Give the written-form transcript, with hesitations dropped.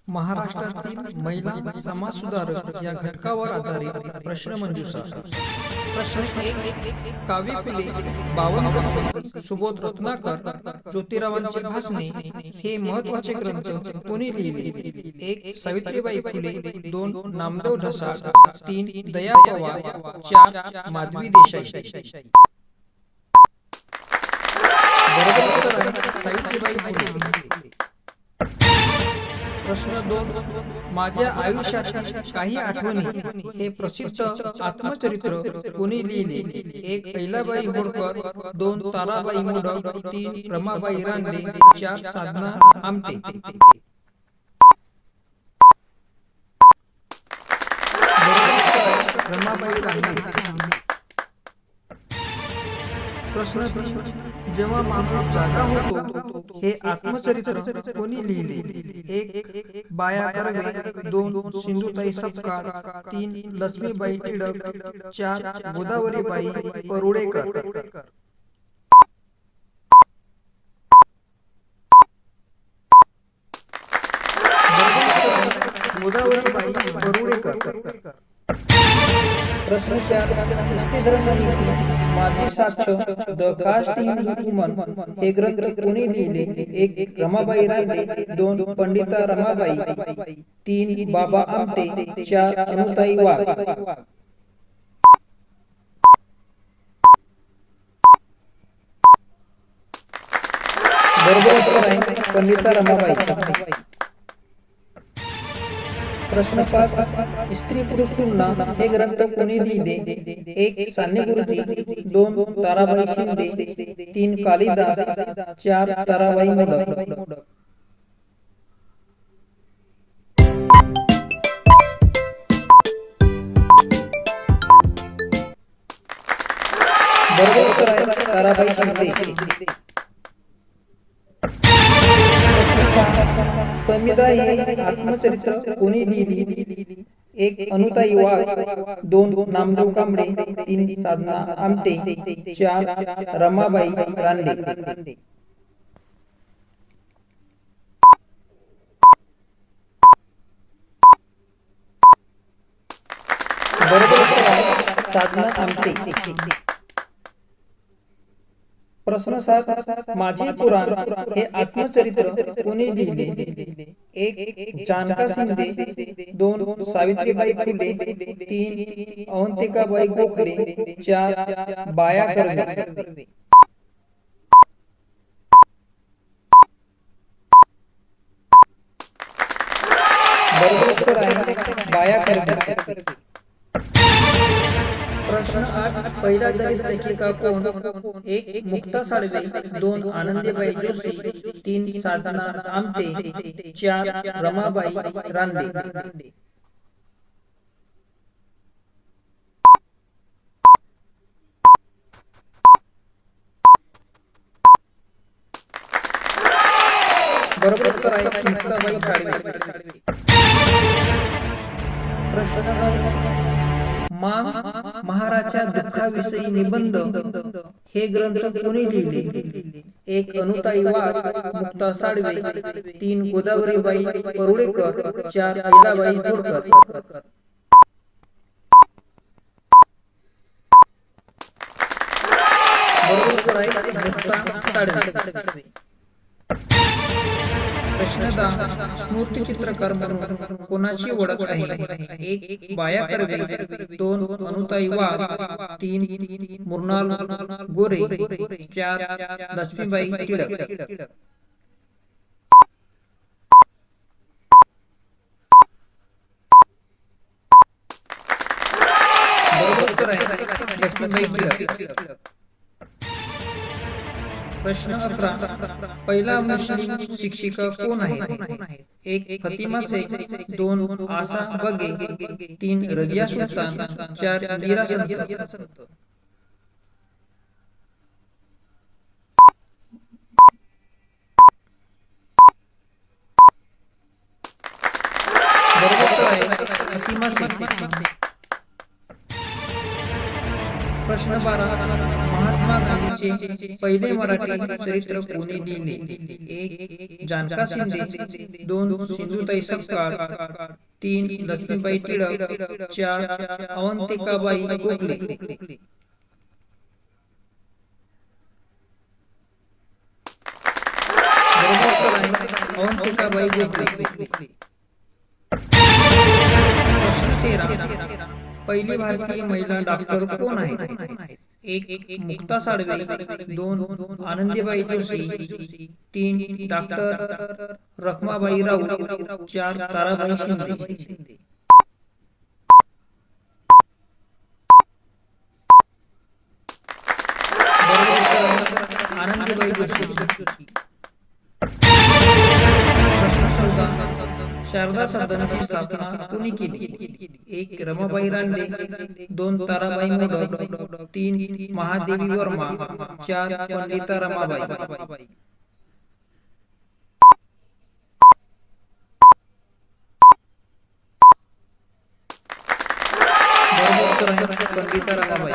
महाराष्ट्रातील महिला समाज सुधारक या घटकावर आधारित प्रश्नमंजुषा. प्रश्न एक. काव्य फुले, बावन कसे, सुबोध रत्नाकर, ज्योतिरावांचे भासणे हे महत्वाचे ग्रंथ कोणी लिहिले? एक. सावित्रीबाई फुले, दोन. नामदेव ढसाळ, तीन. दया पवार, चार. माधवी देसाई. बरोबर उत्तर आहे सावित्रीबाई फुले. प्रश्न दोन. माझ्या आयुष्यातील काही आठवणी हे प्रसिद्ध आत्मचरित्र कोणी लिहिले? एक. अहिल्याबाई होळकर, दोन. ताराबाई मोडक, तीन. रमाबाई रानडे, चार. साधना आमटे. रमाबाई रानडे. प्रश्न तीन. जेव्हा माणूस जागा होतो हे आत्मचरित्र कोणी लिहिले? एक. बाया कर्वे, दोन. सिंधुताई सपकाळ, तीन. लक्ष्मीबाई टिळक, चार. गोदावरीबाई परुळेकर. गोदावरीबाई परुळेकर. प्रश्न चार. स्त्रीधर्मनीती, माझी साक्ष, द कास्ट इन ह्युमन हे ग्रंथ कोणी लिहिले? एक. रमाबाई रानडे, दोन. पंडिता रमाबाई, तीन. बाबा आमटे, चार. अनुताई वाघ. बरोबर उत्तर आहे पंडिता रमाबाई. प्रश्न 5. स्त्री पुरुष तुलना हे ग्रंथ कोणी लिहिले? एक. साने गुरुजी, दोन. ताराबाई शिंदे, तीन. कालिदास, चार. ताराबाई मोडक. बरोबर उत्तर आहे ताराबाई शिंदे. संविदा हे आत्मचरित्र कोणी लिहिली? एक. अनुताई वाघ, दोन. नामदेव कांबळे, तीन. साधना आमटे, चार. रमाबाई रानडे. बरोबर उत्तर आहे साधना आमटे. प्रश्न 7. माझे पुराण हे आत्मचरित्र कोणी लिहिले? एक. जानका शिंदे, दोन. सावित्रीबाई फुले, तीन. अवंतिकाबाई गोखले, चार. बाया कर्वे. बरोबर उत्तर आहे बाया कर्वे. प्रश्न 8. पहिला दलित लेखिका कोण? एक. मुक्ता साळवे, दोन. आनंदीबाई जोशी, तीन. साधना आमटे, चार. रमाबाई रानडे. बरोबर उत्तर आहे मुक्ताबाई साळवे. प्रश्न मांग महाराच्या दुःखाविषयी निबंध हे ग्रंथ कोणी लिहिले? एक. अनुताई वाघ, मुक्ता साळवे, तीन. गोदावरीबाई परुळेकर, चार. अहिल्याबाई होळकर. बरोबर उत्तर आहे मुक्ता साळवे. प्रश्न 10. स्मृती चित्रकार म्हणून कोणाची ओळख आहे? एक. बाया कर्वे, दोन. अनुताई वाघ, तीन. मृणाल गोरे, चार. लक्ष्मीबाई टिळक. बरोबर उत्तर आहे लक्ष्मीबाई टिळक. प्रश्न 11. पहिला मुस्लिम शिक्षिका कोण आहे? एक. फतिमा शेख, दोन. आशा बगे, तीन. रजिया सुलतान, चार. मीरा संत. बरोबर आहे फतिमा शेख. प्रश्न 12. महात्मा गांधीचे पहिले मराठी चरित्र कोणी लिहिले? 1. जानका शिंदे, 2. सिंधुताई सपकाळ, 3. लक्ष्मीबाई टिळक, 4. अवंतिकाबाई गोखले. बरोबर उत्तर आहे अवंतिकाबाई गोखले. प्रश्न 13. पहिली भारतीय महिला डॉक्टर कोण आहे? 1. मुक्ता साळवे, 2. आनंदीबाई जोशी, 3. डॉक्टर रखमाबाई राऊत, 4. ताराबाई शिंदे. बरोबर उत्तर आनंदीबाई जोशी. प्रश्न 14. शारदा सदनची स्थापना कोणी केली? 1. रमाबाई रानडे, 2. ताराबाई मोडक, 3. महादेवी वर्मा, 4. पंडिता रमाबाई. बरोबर उत्तर आहे पंडिता रमाबाई.